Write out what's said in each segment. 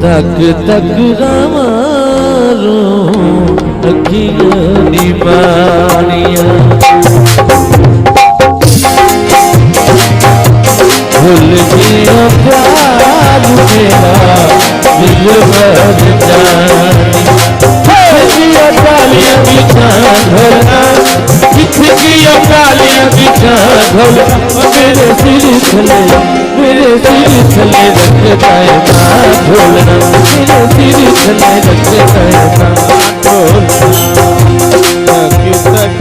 तक तक रामारो अखियां निमानिया भूल गया प्यार मेरा दिल भर जानी कालियां बिछा ढोलना कितकियां कालियां बिछा ढोलना मेरे सिर थले रखता है माँ ढोलना मेरे सिर थले रखता है माँ ढोलना तक तक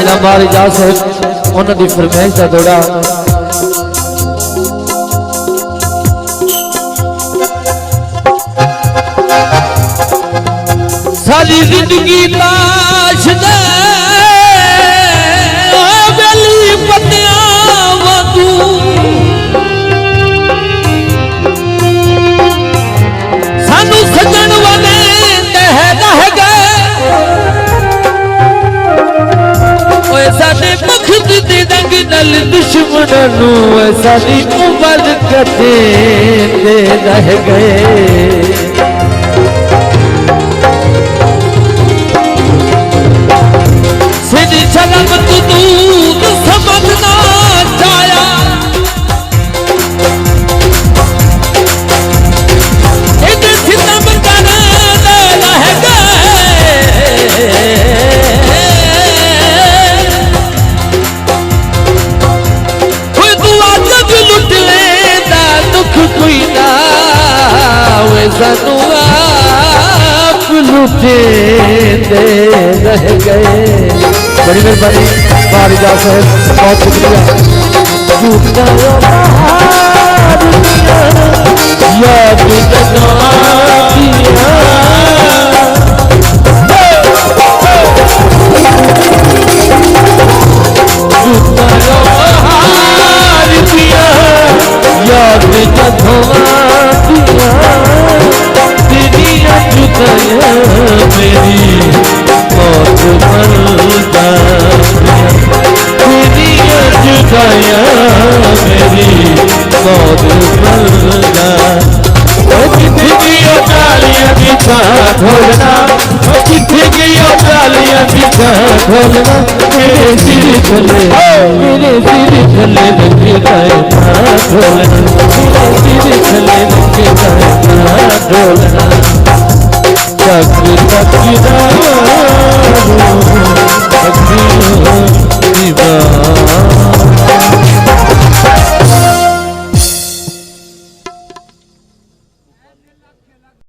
हमारी जात साहब उन्होंने फरमाइश का थोड़ा सारी जिंदगी ताश दे बेली पत्तियां वांगू सानू सजन वाले दह दह गए साडे मखद दे रंग नल दुश्मनों साडी उमर कटे दे रह गए सिद्ध शर्म तू दूध समझना चाया इधर सितम कर दे रह गए कोई ना वैसा आप लुटे दे रह गए। बड़ी मेहरबानी बारिजा साहब, बहुत शुक्रिया। याद याद तेरिया जुदाइयां मेरी मौत मर तेरिया जुदाइयां मेरी मौत मर किथे गया डालियां बिछा ढोलना किथे गया डालियां बिछा ढोलना मेरे सिर थले लगता है ढोलना मेरे सिर थले लगता है ढोलना तक तक